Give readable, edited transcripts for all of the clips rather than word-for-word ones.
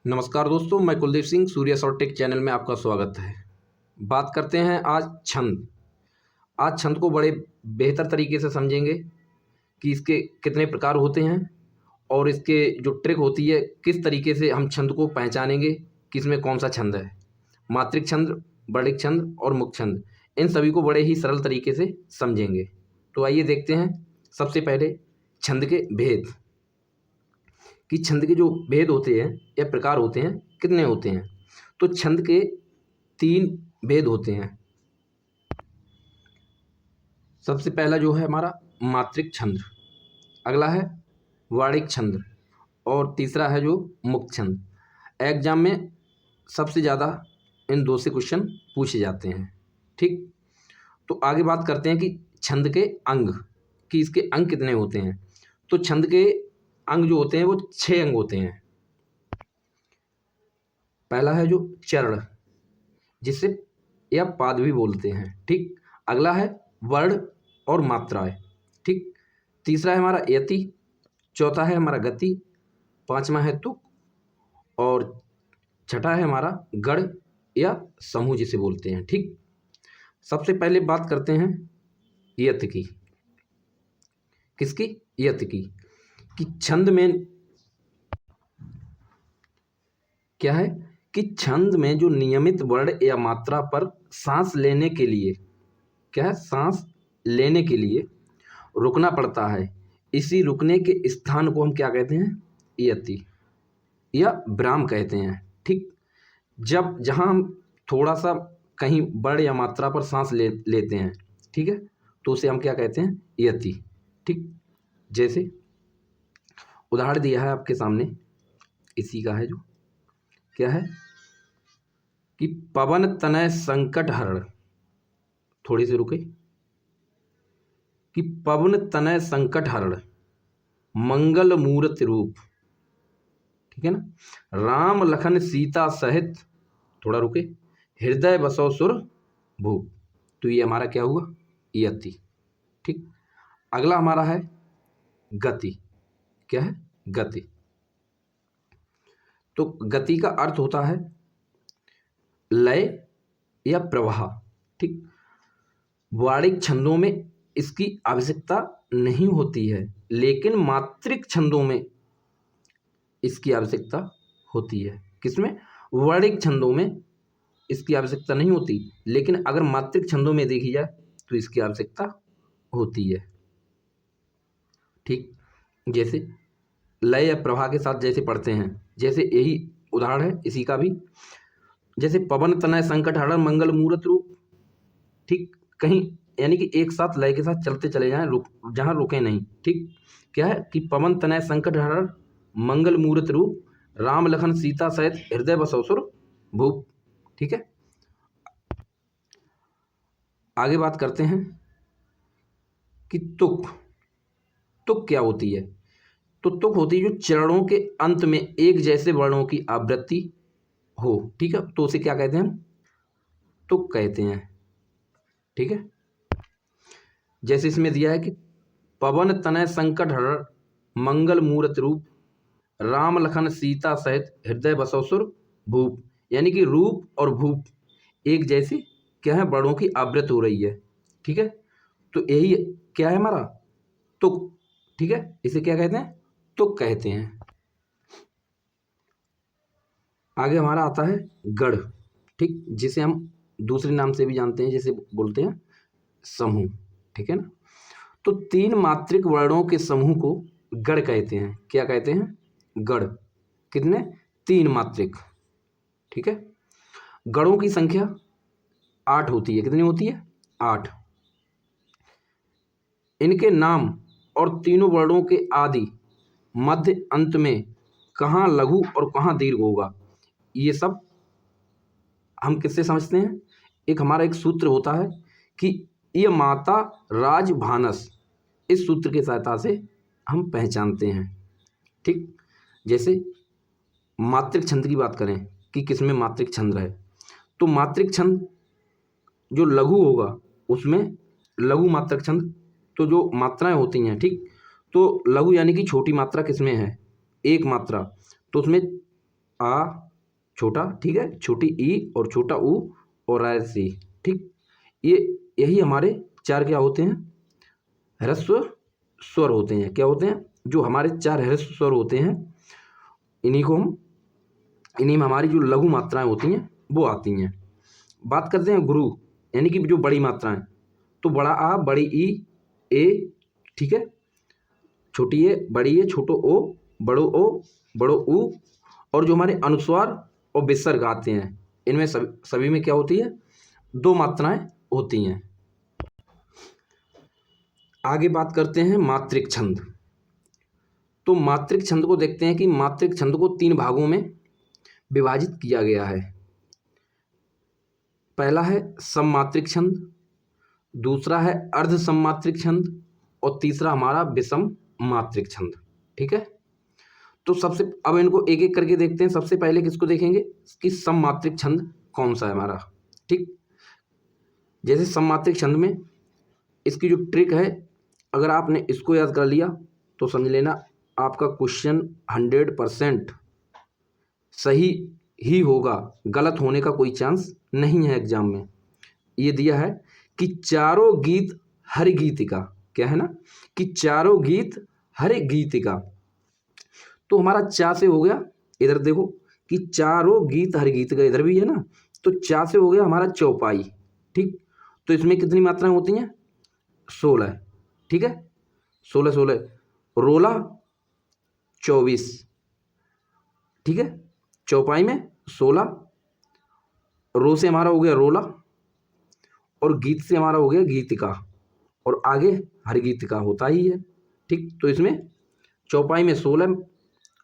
नमस्कार दोस्तों, मैं Kuldeep Singh Surya short take channel में आपका स्वागत है। बात करते हैं आज छंद। आज छंद को बड़े बेहतर तरीके से समझेंगे कि इसके कितने प्रकार होते हैं और इसके जो ट्रिक होती है किस तरीके से हम छंद को पहचानेंगे कि इसमें कौन सा छंद है। मात्रिक छंद, वर्णिक छंद और मुक्त छंद, इन सभी को बड़े ही सरल तरीके से समझेंगे। तो आइए देखते हैं सबसे पहले छंद के भेद, कि छंद के जो भेद होते हैं या प्रकार होते हैं कितने होते हैं। तो छंद के 3 भेद होते हैं। सबसे पहला जो है हमारा मात्रिक छंद, अगला है वर्णिक छंद और तीसरा है जो मुक्त छंद। एग्जाम में सबसे ज़्यादा इन 2 से क्वेश्चन पूछे जाते हैं। ठीक, तो आगे बात करते हैं कि छंद के अंग, कि इसके अंग कितने होते हैं। तो छंद के अंग जो होते हैं वो 6 अंग होते हैं। पहला है जो चरण, जिसे या पाद भी बोलते हैं। ठीक, अगला है वर्ण और मात्राएं। ठीक, तीसरा है हमारा यति, चौथा है हमारा गति, पांचवा है तुक और छठा है हमारा गढ़ या समूह जिसे बोलते हैं। ठीक, सबसे पहले बात करते हैं यति की। किसकी? यति की। कि छंद में क्या है कि छंद में जो नियमित वर्ण या मात्रा पर सांस लेने के लिए, क्या है, सांस लेने के लिए रुकना पड़ता है। इसी रुकने के स्थान को हम क्या कहते हैं? यति या विराम कहते हैं। ठीक, जब जहाँ हम थोड़ा सा कहीं वर्ण या मात्रा पर सांस लेते हैं, ठीक है, तो उसे हम क्या कहते हैं? यति। ठीक, जैसे उदाहरण दिया है आपके सामने, इसी का है जो क्या है कि पवन तनय संकट हरण, थोड़ी सी रुके, कि पवन तनय संकट हरण मंगल मूर्ति रूप, ठीक है ना, राम लखन सीता सहित, थोड़ा रुके, हृदय बसो सुर भूप। तो ये हमारा क्या हुआ? यति। ठीक, अगला हमारा है गति। क्या है? गति। तो गति का अर्थ होता है लय या प्रवाह। ठीक, वर्णिक छंदों में इसकी आवश्यकता नहीं होती है, लेकिन मात्रिक छंदों में इसकी आवश्यकता होती है। किसमें? वर्णिक छंदों में इसकी आवश्यकता नहीं होती, लेकिन अगर मात्रिक छंदों में देखी जाए तो इसकी आवश्यकता होती है। ठीक, जैसे लय या प्रवाह के साथ जैसे पढ़ते हैं, जैसे यही उदाहरण है इसी का भी, जैसे पवन तनय संकट हरण मंगल मूर्त रूप। ठीक, कहीं यानी कि एक साथ लय के साथ चलते चले जाएं, जहां रुके नहीं। ठीक, क्या है कि पवन तनय संकट हरण मंगल मूर्त रूप राम लखन सीता सहित हृदय बसो सुर भूप। ठीक है, आगे बात करते हैं कि तुक। तुक क्या होती है? तो तुक होती है जो चरणों के अंत में एक जैसे वर्णों की आवृत्ति हो। ठीक है, तो उसे क्या कहते हैं? हम तुक कहते हैं। ठीक है, जैसे इसमें दिया है कि पवन तनय संकट हरण मंगल मूर्त रूप राम लखन सीता सहित हृदय बसो सुर भूप, यानी कि रूप और भूप एक जैसे क्या है? वर्णों की आवृत्ति हो रही है। ठीक है, तो यही क्या है हमारा? तुक। ठीक है, इसे क्या कहते हैं? तुक कहते हैं। आगे हमारा आता है गढ़। ठीक, जिसे हम दूसरे नाम से भी जानते हैं, जिसे बोलते हैं समूह। ठीक है ना, तो 3 मात्रिक वर्णों के समूह को गढ़ कहते हैं। क्या कहते हैं? गढ़। कितने? 3 मात्रिक। ठीक है, गढ़ों की संख्या 8 होती है। कितनी होती है? 8। इनके नाम और तीनों वर्णों के आदि मध्य अंत में कहाँ लघु और कहाँ दीर्घ होगा, ये सब हम किससे समझते हैं? एक हमारा एक सूत्र होता है कि ये माता राजभानस, इस सूत्र की सहायता से हम पहचानते हैं। ठीक, जैसे मात्रिक छंद की बात करें कि किसमें मात्रिक छंद है, तो मात्रिक छंद जो लघु होगा उसमें लघु मात्रक छंद, तो जो मात्राएं होती हैं, ठीक, तो लघु यानी कि छोटी मात्रा किसमें है? एक मात्रा, तो उसमें आ छोटा, ठीक है, छोटी ई और छोटा ऊ और सी, ठीक। ये यही हमारे चार क्या होते हैं, ह्रस्व स्वर होते हैं। क्या होते हैं, जो हमारे चार ह्रस्व स्वर होते हैं, इन्हीं में हमारी जो लघु मात्राएं होती हैं वो आती हैं। बात करते हैं गुरु, यानी कि जो बड़ी मात्राएं, तो बड़ा आ, बड़ी ई, ए, ठीक है, छोटी ए, बड़ी ए, छोटो ओ, बड़ो ऊ, और जो हमारे अनुस्वार और विसर्ग आते हैं, इनमें सभी में क्या होती है, दो मात्राएं होती हैं। आगे बात करते हैं मात्रिक छंद। तो मात्रिक छंद को देखते हैं कि मात्रिक छंद को तीन भागों में विभाजित किया गया है। पहला है सममात्रिक छंद, दूसरा है अर्ध सममात्रिक छंद, और तीसरा हमारा विषम मात्रिक छंद, ठीक है। तो अब इनको एक एक करके देखते हैं। सबसे पहले किसको देखेंगे कि सममात्रिक छंद कौन सा है हमारा, ठीक। जैसे सममात्रिक छंद में इसकी जो ट्रिक है, अगर आपने इसको याद कर लिया तो समझ लेना आपका क्वेश्चन 100% सही ही होगा, गलत होने का कोई चांस नहीं है एग्जाम में। ये दिया है कि चारों गीत हर गीतिका, क्या है ना, कि चारों गीत हर गीतिका। तो हमारा चा से हो गया, इधर देखो कि चारों गीत हर गीतिका, इधर भी है ना, तो चा से हो गया हमारा चौपाई, ठीक। तो इसमें कितनी मात्राएं होती हैं, 16, ठीक है, 16 रोला 24, ठीक है, चौपाई में 16, रो से हमारा हो गया रोला, और गीत से हमारा हो गया गीतिका, और आगे हर गीतिका होता ही है, ठीक। तो इसमें चौपाई में 16,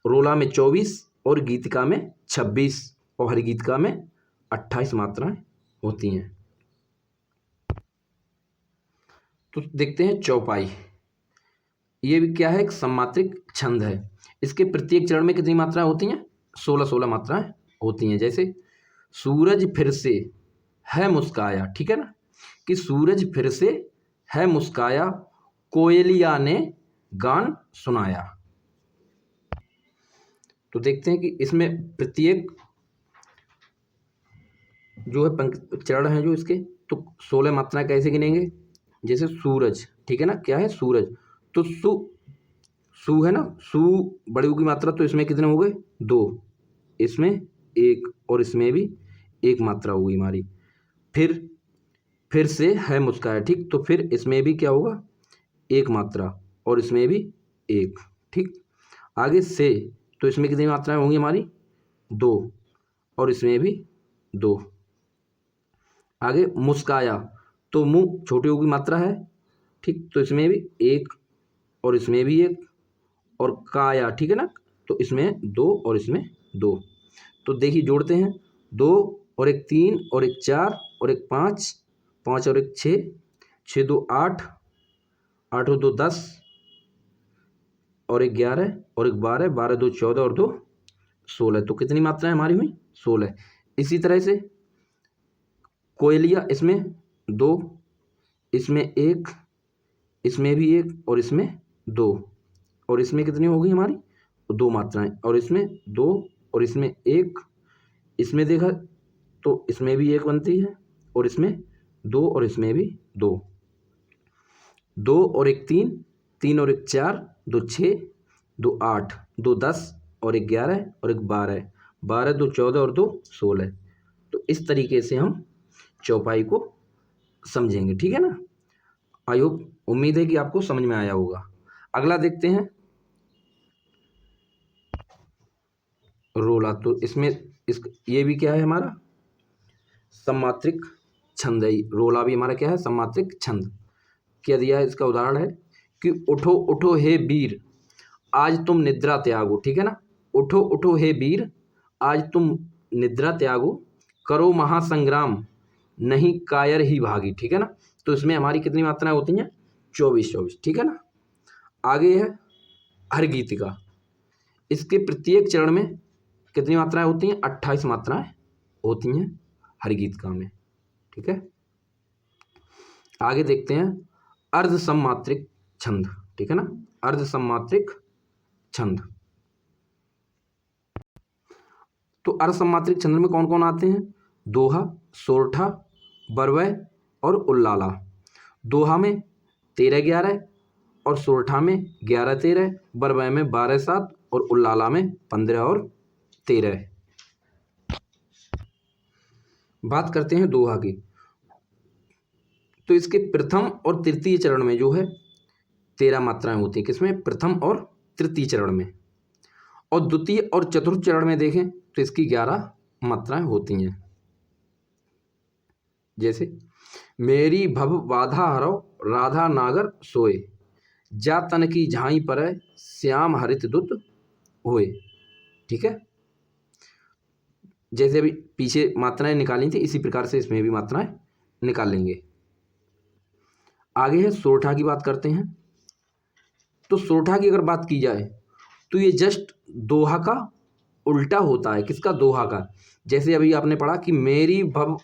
रोला में 24, और गीतिका में 26, और हर गीतिका में 28 मात्राएं होती हैं। तो देखते हैं चौपाई, ये भी क्या है, एक सममात्रिक छंद है। इसके प्रत्येक चरण में कितनी मात्राएं होती हैं, 16 मात्राएं होती हैं। जैसे सूरज फिर से है मुस्काया, ठीक है ना, कि सूरज फिर से है मुस्काया, कोयलिया ने गान सुनाया। तो देखते हैं कि इसमें प्रत्येक जो है चरण है जो इसके, तो 16 मात्राएं कैसे गिनेंगे। जैसे सूरज, ठीक है ना, क्या है सूरज, तो सू है ना, सू बड़ी की मात्रा, तो इसमें कितने हो गए, 2, इसमें 1, और इसमें भी 1 मात्रा होगी हमारी। फिर से है मुस्काया, ठीक, तो फिर इसमें भी क्या होगा, 1 मात्रा, और इसमें भी 1, ठीक। आगे से, तो इसमें कितनी मात्राएं होंगी हमारी, 2, और इसमें भी 2। आगे मुस्काया, तो मुंह छोटी होगी मात्रा है, ठीक, तो इसमें भी 1, और इसमें भी 1, और काया, ठीक है ना, तो इसमें 2 और इसमें 2। तो देखिए जोड़ते हैं, 2 और 1 3 और 1 4 और 1 5, 5 और 1 6, 6 2 8, 8 और 2 10, और 1 11, और 1 12, 12 2 14 और 2 16। तो कितनी मात्राएं हमारी हुई, 16। इसी तरह से कोयलिया, इसमें 2, इसमें 1, इसमें भी 1, और इसमें 2, और इसमें कितनी होगी हमारी, 2 मात्राएं, और इसमें 2, और इसमें 1, इसमें देखा तो इसमें भी 1 बनती है, और इसमें 2, और इसमें भी 2, 2 और 1 3, 3 और 1 4, 2 6, 2 8, 2 10, और 1 11, और 1 12, 12 2 14 और 2 16। तो इस तरीके से हम चौपाई को समझेंगे, ठीक है ना। आई होप, उम्मीद है कि आपको समझ में आया होगा। अगला देखते हैं रोला। तो इसमें ये भी क्या है हमारा, सममात्रिक छंद है। रोला भी हमारा क्या है, सममात्रिक छंद। क्या दिया है, इसका उदाहरण है कि उठो उठो हे वीर आज तुम निद्रा त्यागो, ठीक है ना, उठो उठो हे वीर आज तुम निद्रा त्यागो, करो महासंग्राम नहीं कायर ही भागी, ठीक है ना। तो इसमें हमारी कितनी मात्राएं होती हैं, 24, ठीक है ना। आगे है हर गीतिका, इसके प्रत्येक चरण में कितनी मात्राएं होती हैं, 28 मात्राएं होती हैं हर गीतिका में, ठीक है। आगे देखते हैं अर्ध सममात्रिक छंद, ठीक है ना, अर्ध सममात्रिक छंद। तो अर्धसममात्रिक छंद में कौन कौन आते हैं? दोहा, सोरठा, बरवय और उल्लाला। दोहा में 13-11 और सोरठा में 11-13, बरवय में 12-7 और उल्लाला में 15 और 13। बात करते हैं दोहा की। तो इसके प्रथम और तृतीय चरण में जो है 13 मात्राएं होती हैं। किसमें? प्रथम और तृतीय चरण में। और द्वितीय और चतुर्थ चरण में देखें तो इसकी 11 मात्राएं होती हैं। जैसे मेरी भव बाधा हरो राधा नागर सोए, जा तन की झाई पर श्याम हरित दुत होए। ठीक है, जैसे अभी पीछे मात्राएं निकाली थी इसी प्रकार से इसमें भी मात्राएं निकाल लेंगे। आगे है सोरठा की बात करते हैं। तो सोरठा की अगर बात की जाए तो ये जस्ट दोहा का उल्टा होता है। किसका? दोहा का। जैसे अभी आपने पढ़ा कि मेरी भव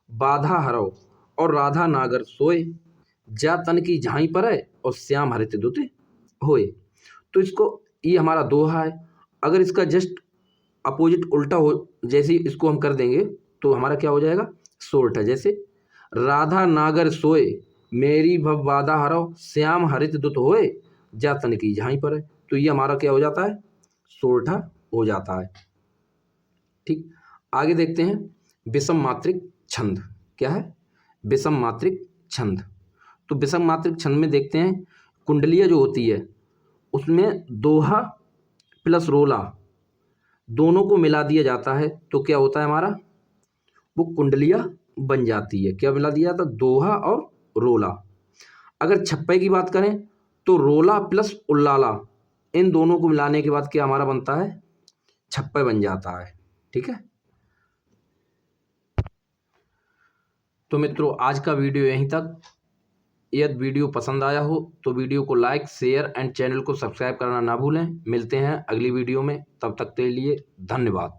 बाधा हरो और राधा नागर सोए, जा तन की झाई पर और श्याम हरित दुत होए। तो इसको, ये हमारा दोहा है। अगर इसका जस्ट अपोजिट उल्टा हो, जैसे इसको हम कर देंगे तो हमारा क्या हो जाएगा? सोरठा। जैसे राधा नागर सोए, मेरी भव बाधा हरो श्याम हरित दुत होए, जा तन की झाई पर। तो ये हमारा क्या हो जाता है? सोरठा हो जाता है। ठीक, आगे देखते हैं विषम मात्रिक छंद। क्या है? विषम मात्रिक छंद। तो विषम मात्रिक छंद में देखते हैं कुंडलिया जो होती है उसमें दोहा प्लस रोला दोनों को मिला दिया जाता है। तो क्या होता है हमारा? वो कुंडलिया बन जाती है। क्या मिला दिया जाता? दोहा और रोला। अगर छप्पे की बात करें तो रोला प्लस उल्लाला इन दोनों को मिलाने के बाद क्या हमारा बनता है? छप्पे बन जाता है। ठीक है, तो मित्रों आज का वीडियो यहीं तक। यदि वीडियो पसंद आया हो तो वीडियो को लाइक, शेयर एंड चैनल को सब्सक्राइब करना ना भूलें। मिलते हैं अगली वीडियो में, तब तक के लिए धन्यवाद।